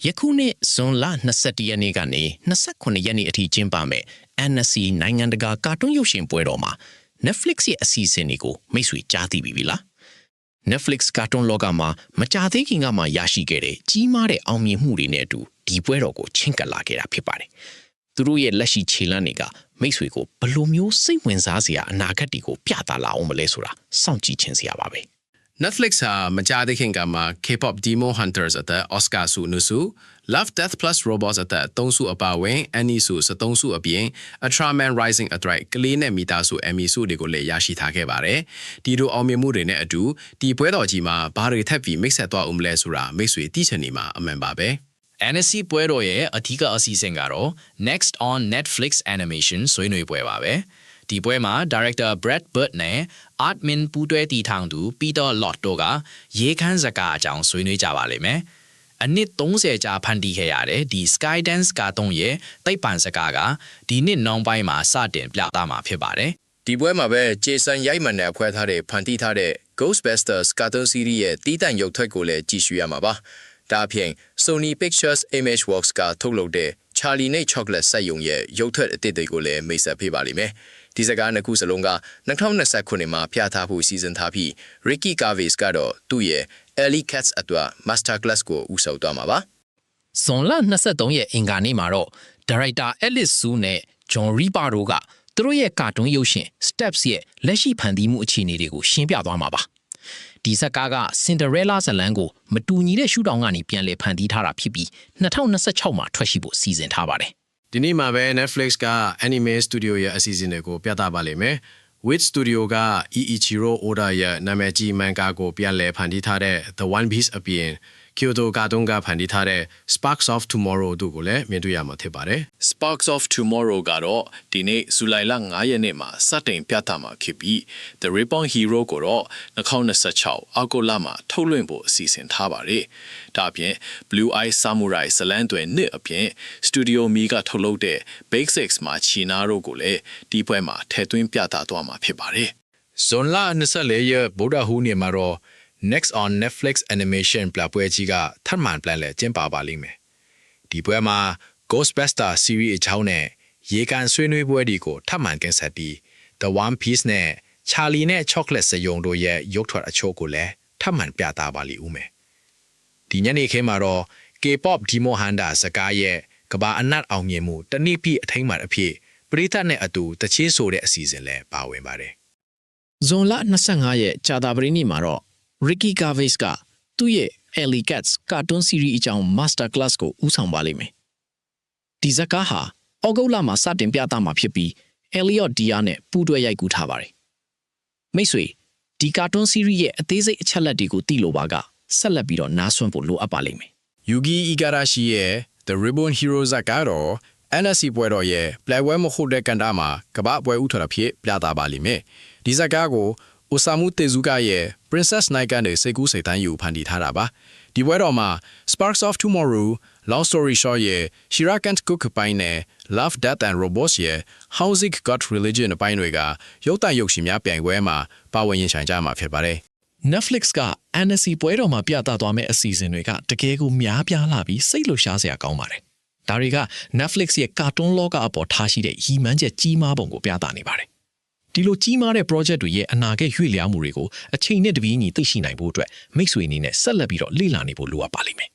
ယခုနှစ်ဇွန်လ22ရက်နေ့ကနေ29ရက်နေ့အထိကျင်းပမယ် NSC နိုင်ငံတကာကာတွန်းရုပ်ရှင်ပွဲတော်မှာ Netflix ရဲ့အစီအစဉ်တွေကိုမိတ်ဆွေကြားသိပြီလား Netflix ကာတွန်းလောကမှာမကြာသေးခင်ကမှရရှိခဲ့တဲ့ကြီးမားတဲ့အောင်မြင်မှုတွေနဲ့အတူဒီပွဲတော်ကိုချင့်ကပ်လာခဲ့တာဖြစ်ပါတယ်သူတို့ရဲ့လက်ရှိခြေလှမ်းတွေကမိတ်ဆွေကိုဘယ်လိုမျိုးစိတ်ဝင်စားစရာအနာဂတ်တွေကိုပြသလာအောင်မလဲဆိုတာစောင့်ကြည့်ခြင်းစရာပါပဲ Netflix ဟာမကြာသေးခင်ကမှ K-pop Demon Hunters အသက် Oscar ဆုနုဆု Love Death Plus Robots အသက်3ဆုအပါအဝင် Annie ဆု73ဆုအပြင် Ultraman Rising အတွက်ကလေးနဲ့မီတာဆု Emmy ဆုတွေကိုလည်းရရှိထားခဲ့ပါတယ်။ဒီလိုအောင်မြင်မှုတွေနဲ့အတူဒီပွဲတော်ကြီးမှာဘာတွေထပ်ပြီးမိတ်ဆက်သွားဦးမလဲဆိုတာမိတ်ဆွေသိချင်နေမှာအမှန်ပါပဲ။ NSC ပွဲတော်ရဲ့အထူးအစီအစဉ်ကတော့ Next on Netflix Animation ဆွေးနွေးပွဲပါပဲ။ဒီပွဲမှာ Director Brad Bird နဲ့ Artmin ပူးတွဲတည်ထောင်သူ Peter Lott တို့ကရေခမ်းစကားအကြောင်းဆွေးနွေးကြပါလိမ့်မယ်။အနှစ်30ကြာဖန်တီးခဲ့ရတဲ့ဒီ Skydance ကာတွန်းရဲ့သိပ္ပံစကားကဒီနှစ်နောက်ပိုင်းမှာစတင်ပြသမှာဖြစ်ပါတယ်။ ဒီပွဲမှာပဲ Jason ရိုက်မှန်တဲ့အဖွဲ့ထားတဲ့ဖန်တီးထားတဲ့ Ghostbusters Cartoon Series ရဲ့တီးတန့်ရုပ်ထွက်ကိုလည်းကြည့်ရှုရမှာပါ။ဒါအပြင် Sony Pictures Imageworks ကထုတ်လုပ်တဲ့ Charlie နဲ့ Chocolate စက်ရုံရဲ့ရုပ်ထွက်အသစ်တွေကိုလည်းမိတ်ဆက်ပေးပါလိမ့်မယ်။ဒီစကားနှစ်ခုစလုံးက2029မှာပြသဖို့စီစဉ်ထားပြီး Ricky Gervais ကတော့သူ့ရဲ့ Alley Cats အတွက် Masterclass ကိုဦးဆောင်သွားမှာပါ။ဇွန်လ23ရက်အင်္ဂါနေ့မှာတော့ Director Alice Su နဲ့ John Reaper တို့ကသူတို့ရဲ့ကာတွန်းရုပ်ရှင် Steps ရဲ့လက်ရှိဖန်တီးမှုအခြေအနေတွေကိုရှင်းပြသွားမှာပါ။ဒီဇာတ်ကားက Cinderella ဇာတ်လမ်းကိုမတူညီတဲ့ရှုထောင့်ကနေပြန်လည်ဖန်တီးထားတာဖြစ်ပြီး2026မှာထွက်ရှိဖို့စီစဉ်ထားပါတယ်ဒီနေ့မှာပဲ Netflix က Anime Studio ရဲ့အစီအစဉ်တွေကိုပြသပါလိမ့်မယ်။ Wit Studio က Eiichiro Oda ရဲ့နာမည်ကြီးမန်ဂါကိုပြန်လည်ဖန်တီးထားတဲ့ The One Piece အပြင် Kyoto ကာတွန်းကဖန်တီးထားတဲ့ Sparks of Tomorrow တို့ကိုလည်းမြင်တွေ့ရမှာဖြစ်ပါတယ်။ Sparks of Tomorrow ကတော့ဒီနေ့ဇူလိုင်လ9ရက်နေ့မှာစတင်ပြသမှာဖြစ်ပြီး The Reborn Hero ကိုတော့2026အောက်တိုဘာမှာထုတ်လွှင့်ဖို့အစီအစဉ်ထားပါတယ်။ဒါအပြင် Blue Eye Samurai ဇလန်းတွင်နှစ်အပြင် Studio Mi ကထုတ်လုပ်တဲ့ Basics မှာချီနာတို့ကိုလည်းဒီပွဲမှာထည့်သွင်းပြသသွားမှာဖြစ်ပါတယ်။ဇွန်လ24ရက်ဗုဒ္ဓဟူးနေ့မှာတော့Next on Netflix Animation ပြပွဲကြီးကထပ်မံပြန်လည်ကျင်းပပါလိမ့်မယ်။ဒီပွဲမှာ Ghostbusters Series အကြောင်းနဲ့ရေကန်ဆွေးနွေးပွဲတွေကိုထပ်မံကင်ဆယ်ပြီး The One Piece နဲ့ Charlie နဲ့ Chocolate စရုံတို့ရဲ့ရုပ်ထွက်အချို့ကိုလည်းထပ်မံပြသပါလိမ့်ဦးမယ်။ဒီညနေခင်းမှာတော့ K-pop Demon Hunters စကားရဲ့ကဘာအနတ်အောင်မြင်မှုတနည်းပြအထိမ်းအမှန်အဖြစ်ပရိသတ်နဲ့အတူတချင်းဆိုတဲ့အစီအစဉ်လည်းပါဝင်ပါတယ်။ဇွန်လ25ရက်ကြာသပတေးနေ့မှာတော့Ricky Gervais ကသူ့ရဲ့ Alley Cats ကာတွန်း series အကြောင်း Masterclass ကိုဦးဆောင်ပါလိမ့်မယ်။ဒီဇာတ်ကားဟာဩဂုတ်လမှာစတင်ပြသမှာဖြစ်ပြီး Elliot Dia နဲ့ပူးတွဲရိုက်ကူးထားပါတယ်။မိတ်ဆွေဒီကာတွန်း series ရဲ့အသေးစိတ်အချက်လက်တွေကိုသိလို့ပါကဆက်လက်ပြီးတော့နားဆွင့်ဖို့လိုအပ်ပါလိမ့်မယ်။ Yugi Igarashi ရဲ့ The Reborn Hero ဇာတ်ကားတော့ NSC ပွဲတော်ရဲ့ Playboy မဟုတ်တဲ့ကန်တာမှာကမ္ဘာပွဲဥထွက်ဖြစ်ပြသပါလိမ့်မယ်။ဒီဇာတ်ကားကိုOsamu Tezuka ရဲ့ Princess Night ကနေစိတ်ကူးစိတ်တမ်းယူဖန်တီးထားတာပါ။ဒီပွဲတော်မှာ Sparks of Tomorrow, Long Story Short ရဲ့ Shira Can't Cook ပိုင်းနဲ့ Love, Death and Robots ရဲ့ How's It Got Religion အပိုင်းတွေကရုပ်သံရုပ်ရှင်များပြိုင်ပွဲမှာပါဝင်ရင်ဆိုင်ကြမှာဖြစ်ပါတယ်။ Netflix က NSC ပွဲတော်မှာပြသသွားမယ့်အစီအစဉ်တွေကတကယ်ကိုများပြားလာပြီးစိတ်လှုပ်ရှားစရာကောင်းပါတယ်။ဒါတွေက Netflix ရဲ့ကာတွန်းလောကအပေါ်ထားရှိတဲ့ရည်မှန်းချက်ကြီးမားပုံကိုပြသနေပါတယ်ဒီလိုကြီးမားတဲ့ project တွေရဲ့အနာဂတ်ရွေ့လျားမှုတွေကိုအချိန်နဲ့တပြေးညီသိရှိနိုင်ဖို့အတွက်မိတ်ဆွေအနေနဲ့ဆက်လက်ပြီးတော့လေ့လာနေဖို့လိုအပ်ပါလိမ့်မယ်